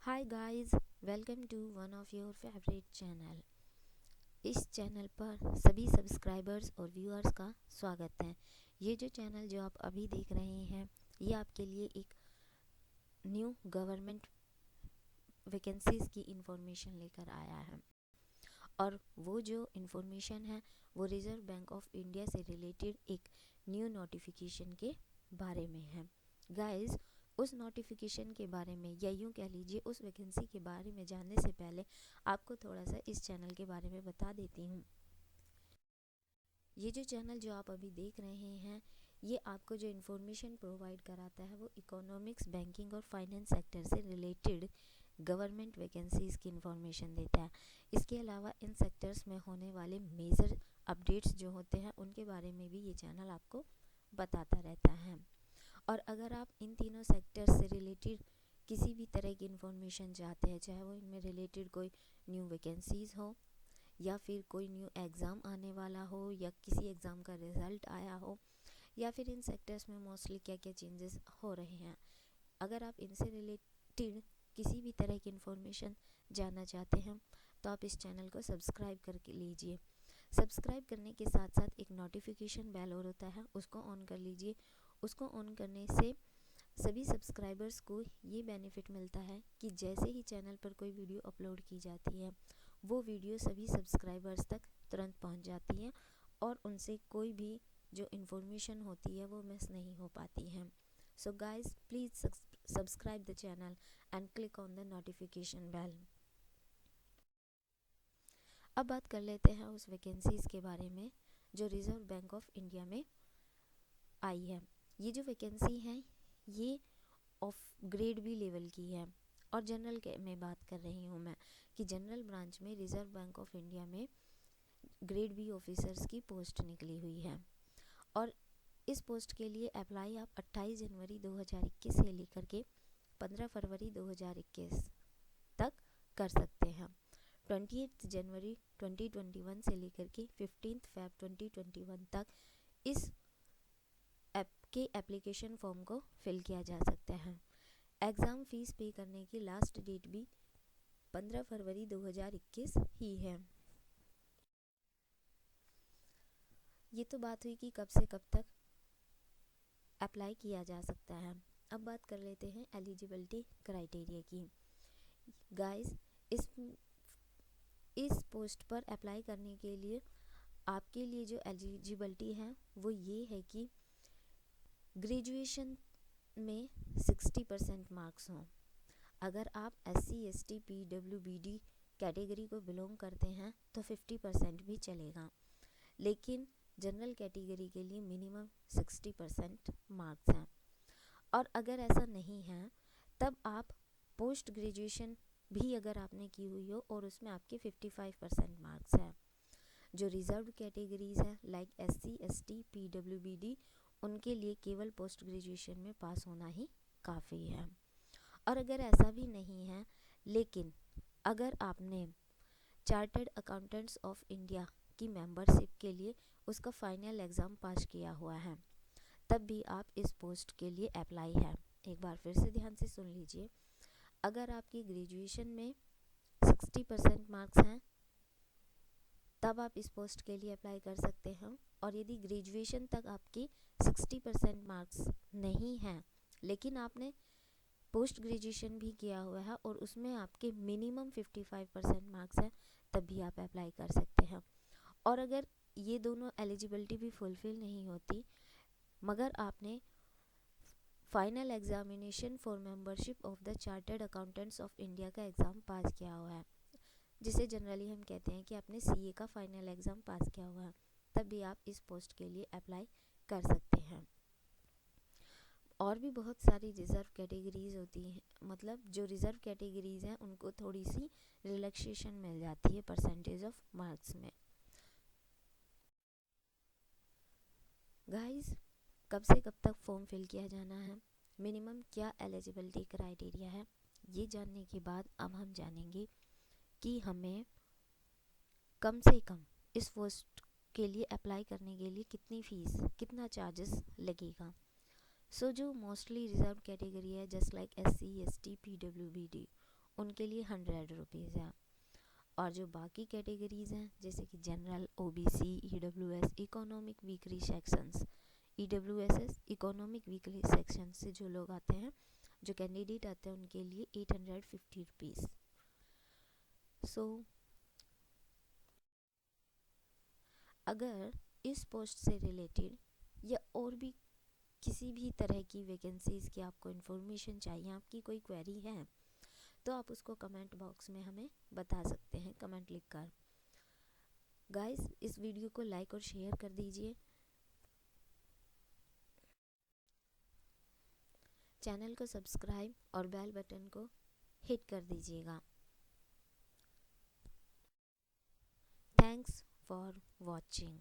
Hi guys, welcome to one of your favourite channel. इस channel पर सभी subscribers और व्यूअर्स का स्वागत है। ये जो चैनल जो आप अभी देख रहे हैं, ये आपके लिए एक न्यू गवर्नमेंट वैकेंसीज़ की इंफॉर्मेशन लेकर आया है। और वो जो इन्फॉर्मेशन है वो रिज़र्व बैंक ऑफ इंडिया से रिलेटेड एक न्यू नोटिफिकेशन के बारे में है। गाइस, उस नोटिफिकेशन के बारे में या यूँ कह लीजिए उस वैकेंसी के बारे में जानने से पहले आपको थोड़ा सा इस चैनल के बारे में बता देती हूँ। ये जो चैनल जो आप अभी देख रहे हैं, ये आपको जो इन्फॉर्मेशन प्रोवाइड कराता है वो इकोनॉमिक्स, बैंकिंग और फाइनेंस सेक्टर से रिलेटेड गवर्नमेंट वैकेंसीज़ की इन्फॉर्मेशन देता है। इसके अलावा इन सेक्टर्स में होने वाले मेजर अपडेट्स जो होते हैं उनके बारे में भी ये चैनल आपको बताता रहता है। और अगर आप इन तीनों सेक्टर्स से रिलेटेड किसी भी तरह की इन्फॉर्मेशन चाहते हैं, चाहे वो इनमें रिलेटेड कोई न्यू वैकेंसीज़ हो या फिर कोई न्यू एग्ज़ाम आने वाला हो या किसी एग्ज़ाम का रिज़ल्ट आया हो या फिर इन सेक्टर्स में मोस्टली क्या क्या चेंजेस हो रहे हैं, अगर आप इनसे रिलेटेड किसी भी तरह की इन्फॉर्मेशन जानना चाहते हैं तो आप इस चैनल को सब्सक्राइब करके लीजिए। सब्सक्राइब करने के साथ साथ एक नोटिफिकेशन बेल और होता है, उसको ऑन कर लीजिए। उसको ऑन करने से सभी सब्सक्राइबर्स को ये बेनिफिट मिलता है कि जैसे ही चैनल पर कोई वीडियो अपलोड की जाती है वो वीडियो सभी सब्सक्राइबर्स तक तुरंत पहुंच जाती है और उनसे कोई भी जो इन्फॉर्मेशन होती है वो मिस नहीं हो पाती है। So guys, please subscribe the channel and click on the notification bell. अब बात कर लेते हैं उस वैकेंसीज़ के बारे में जो रिज़र्व बैंक ऑफ इंडिया में आई है। ये जो वैकेंसी है ये ऑफ ग्रेड बी लेवल की है और जनरल के में बात कर रही हूँ मैं कि जनरल ब्रांच में रिज़र्व बैंक ऑफ इंडिया में ग्रेड बी ऑफिसर्स की पोस्ट निकली हुई है। और इस पोस्ट के लिए अप्लाई आप 28 जनवरी 2021 से लेकर के 15 फरवरी 2021 तक कर सकते हैं। 28 जनवरी 2021 से लेकर के 15 फरवरी 2021 तक इस ऐप के एप्लीकेशन फॉर्म को फिल किया जा सकता है। एग्ज़ाम फ़ीस पे करने की लास्ट डेट भी 15 फरवरी 2021 ही है। ये तो बात हुई कि कब से कब तक अप्लाई किया जा सकता है। अब बात कर लेते हैं एलिजिबिलिटी क्राइटेरिया की। गाइस, इस पोस्ट पर अप्लाई करने के लिए आपके लिए जो एलिजिबिलिटी है वो ये है कि ग्रेजुएशन में 60% मार्क्स हों। अगर आप SC ST PWBD कैटेगरी को बिलोंग करते हैं तो 50% भी चलेगा, लेकिन जनरल कैटेगरी के लिए मिनिमम 60% मार्क्स हैं। और अगर ऐसा नहीं है तब आप पोस्ट ग्रेजुएशन भी अगर आपने की हुई हो और उसमें आपके 55% मार्क्स हैं। जो रिजर्व कैटेगरीज हैं लाइक SC ST PWBD, उनके लिए केवल पोस्ट ग्रेजुएशन में पास होना ही काफ़ी है। और अगर ऐसा भी नहीं है लेकिन अगर आपने चार्टर्ड अकाउंटेंट्स ऑफ इंडिया की मेंबरशिप के लिए उसका फाइनल एग्ज़ाम पास किया हुआ है तब भी आप इस पोस्ट के लिए अप्लाई है। एक बार फिर से ध्यान से सुन लीजिए, अगर आपकी ग्रेजुएशन में 60% मार्क्स हैं तब आप इस पोस्ट के लिए अप्लाई कर सकते हैं। और यदि ग्रेजुएशन तक आपकी 60% मार्क्स नहीं हैं लेकिन आपने पोस्ट ग्रेजुएशन भी किया हुआ है और उसमें आपके मिनिमम 55% मार्क्स हैं तब भी आप अप्लाई कर सकते हैं। और अगर ये दोनों एलिजिबिलिटी भी फुलफ़िल नहीं होती मगर आपने final examination for membership of the chartered accountants of India का एग्ज़ाम पास किया हुआ है, जिसे जनरली हम कहते हैं कि आपने CA का फाइनल एग्ज़ाम पास किया हुआ है, तब भी आप इस पोस्ट के लिए अप्लाई कर सकते हैं। और भी बहुत सारी रिज़र्व कैटेगरीज होती हैं, मतलब जो रिज़र्व कैटेगरीज हैं उनको थोड़ी सी रिलैक्सेशन मिल जाती है परसेंटेज ऑफ मार्क्स में। गाइस, कब से कब तक फॉर्म फिल किया जाना है, मिनिमम क्या एलिजिबिलिटी क्राइटेरिया है, ये जानने के बाद अब हम जानेंगे कि हमें कम से कम इस पोस्ट के लिए अप्लाई करने के लिए कितनी फ़ीस, कितना चार्जेस लगेगा। सो जो मोस्टली रिजर्व कैटेगरी है just like SC ST PWBD, उनके लिए 100 रुपीज़ है। और जो बाकी कैटेगरीज़ हैं जैसे कि general, OBC, EWS, economic weekly sections, EWSS economic weekly section से जो लोग आते हैं, जो कैंडिडेट आते हैं, उनके लिए 850 रुपीज़। सो अगर इस पोस्ट से रिलेटेड या और भी किसी भी तरह की वैकेंसीज़ की आपको इन्फॉर्मेशन चाहिए, आपकी कोई क्वेरी है, तो आप उसको कमेंट बॉक्स में हमें बता सकते हैं कमेंट लिखकर। गाइस, इस वीडियो को लाइक और शेयर कर दीजिए, चैनल को सब्सक्राइब और बेल बटन को हिट कर दीजिएगा। Thanks for watching.